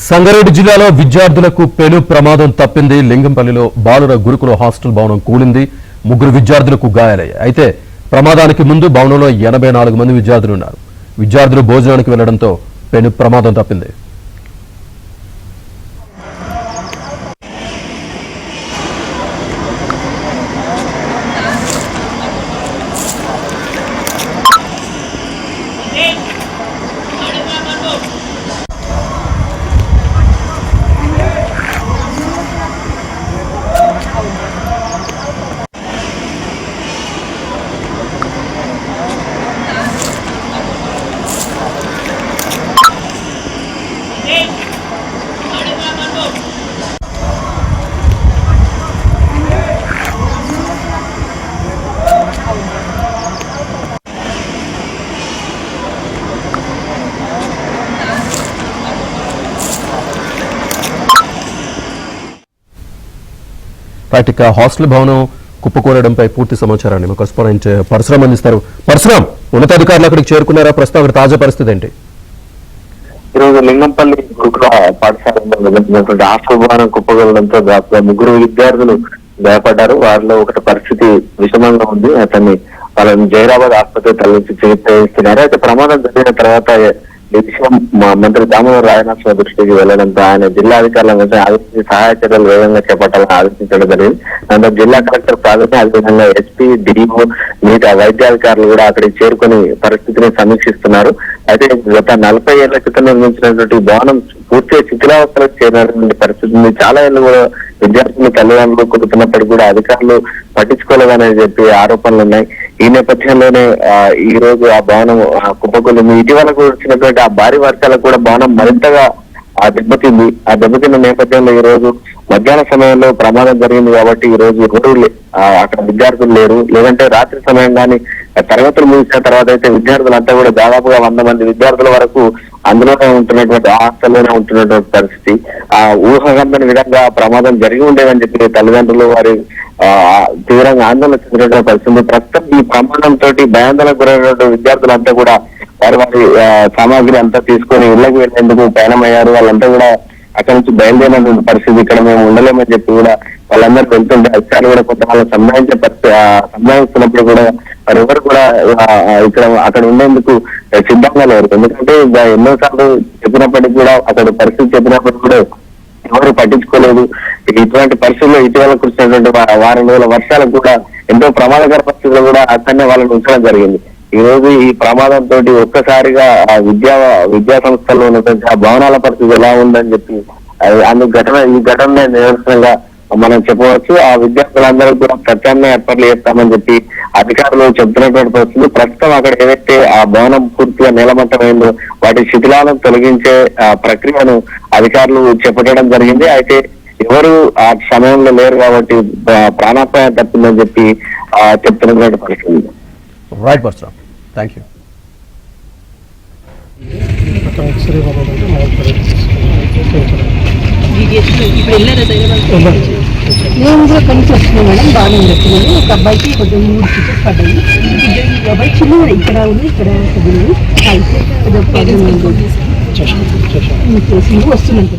సంగారెడ్డి జిల్లాలో విద్యార్థులకు పెను ప్రమాదం తప్పింది. లింగంపల్లిలో బాలుర గురుకుల హాస్టల్ భవనం కూలింది. 3 విద్యార్థులకు గాయాలయ్యాయి. అయితే ప్రమాదానికి ముందు భవనంలో 84 మంది విద్యార్థులు ఉన్నారు. విద్యార్థులు భోజనానికి వెళ్లడంతో పెను ప్రమాదం తప్పింది. ఇక హాస్టల్ భవనం కుప్పకూలడంపై పూర్తి సమాచారాన్ని మా కరెస్పాండెంట్ పరశురామ్ అందిస్తారు. పరశురామ్, ఉన్నతాధికారులు అక్కడికి చేరుకున్నారా? ప్రస్తుతం అక్కడ తాజా పరిస్థితి ఏంటి? ఈరోజు లింగంపల్లి గురుకుల పాఠశాలలో నిర్వహించినటువంటి హాస్టల్ భవనం కుప్పకూలడంతో 3 విద్యార్థులు గాయపడ్డారు. వారిలో ఒకటి పరిస్థితి విషమంగా ఉంది. వాళ్ళని జైరాబాద్ ఆసుపత్రి తరలించి చికిత్స ఇస్తున్నారు. అయితే ప్రమాదం జరిగిన తర్వాత ఈ విషయం మంత్రి దామోదర్ రాజనాథ్ దృష్టికి వెళ్లడంతో ఆయన జిల్లా అధికారులను ఆదేశించి సహాయ చర్యలు వేగంగా చేపట్టాలని ఆదేశించడం జరిగింది. దాంతో జిల్లా కలెక్టర్ ప్రాధాన్యత, అదేవిధంగా ఎస్పీ, డిఓ, మిగతా వైద్యాధికారులు కూడా అక్కడికి చేరుకుని పరిస్థితిని సమీక్షిస్తున్నారు. అయితే గత 40 ఏళ్ల క్రితం నిర్మించినటువంటి భవనం పూర్తిగా శిథిలావస్థలకు చేరినటువంటి పరిస్థితి ఉంది. చాలా ఏళ్ళు కూడా విద్యార్థులు తల్లిదండ్రులు కొడుతున్నప్పటికీ కూడా అధికారులు పట్టించుకోలేదని చెప్పి ఆరోపణలు ఉన్నాయి. ఈ నేపథ్యంలోనే ఈ రోజు ఆ భవనం కుప్పకూలింది. ఇటీవల వచ్చినటువంటి ఆ భారీ వర్షాలకు కూడా భవనం మరింతగా దెబ్బతింది. ఆ దెబ్బతిన్న నేపథ్యంలో ఈ రోజు మధ్యాహ్న సమయంలో ప్రమాదం జరిగింది కాబట్టి ఈ రోజు ఎవరు అక్కడ విద్యార్థులు లేరు. లేదంటే రాత్రి సమయం కానీ తరగతులు ముగిసిన తర్వాత అయితే విద్యార్థులంతా కూడా దాదాపుగా 100 మంది విద్యార్థుల వరకు అందులోనే ఉంటున్నటువంటి హాస్టల్లోనే ఉంటున్నటువంటి పరిస్థితి. ఊహకందని విధంగా ప్రమాదం జరిగి ఉండేదని చెప్పి తల్లిదండ్రులు వారి తీవ్రంగా ఆందోళన చెందినటువంటి పరిస్థితి. ప్రస్తుతం ఈ ప్రమాదంతో భయాందోళనకు గురైనటువంటి విద్యార్థులంతా కూడా వారి సామాగ్రి అంతా తీసుకొని ఇళ్లకు వెళ్లేందుకు ప్రయాణమయ్యారు. వాళ్ళంతా కూడా అక్కడి నుంచి బయలుదేరినటువంటి పరిస్థితి. ఇక్కడ మేము ఉండలేమని చెప్పి కూడా వాళ్ళందరూ వెళ్తుంటే అధికారులు కూడా కొంత వాళ్ళని సంబంధిస్తున్నప్పుడు కూడా వారెవరు కూడా అక్కడ ఉండేందుకు సిద్ధంగా లేరు. ఎందుకంటే ఎన్నోసార్లు చెప్పినప్పటికీ కూడా అక్కడ పరిస్థితి చెప్పినప్పటికీ కూడా ఎవరు పట్టించుకోలేదు. ఇటువంటి పరిస్థితుల్లో ఇటీవల కురిసినటువంటి వారం రోజుల వర్షాలకు కూడా ఎంతో ప్రమాదకర పరిస్థితులు కూడా అక్కడనే వాళ్ళని ఉంచడం జరిగింది. ఈ రోజు ఈ ప్రమాదంతో ఒక్కసారిగా విద్యా సంస్థల్లో ఉన్నటువంటి ఆ భవనాల పరిస్థితి ఎలా ఉందని చెప్పి ఈ ఘటన నిదర్శనంగా మనం చెప్పవచ్చు. ఆ విద్యార్థులందరూ కూడా ప్రత్యామ్నాయ ఏర్పాట్లు చేస్తామని చెప్పి అధికారులు చెబుతున్నటువంటి పరిస్థితులు. ప్రస్తుతం అక్కడ ఏదైతే ఆ భవనం పూర్తిగా నేలమట్టమైందో వాటి శిథిలాలను తొలగించే ప్రక్రియను అధికారులు చేపట్టడం జరిగింది. అయితే ఎవరు ఆ సమయంలో లేరు కాబట్టి ప్రాణాపాయం తప్పిందని చెప్పి చెప్తున్నటువంటి పరిస్థితి. Right Parashuram, thank you. మేము కూడా కలిసి వస్తున్నాం మేడం. బాగానే చెప్తున్నాను. ఒక అబ్బాయికి కొంచెం 3 స్టిచెస్ పడ్డాయి. అబ్బాయి చిన్న ఇక్కడ ఉంది, ఇక్కడ వస్తున్నాను.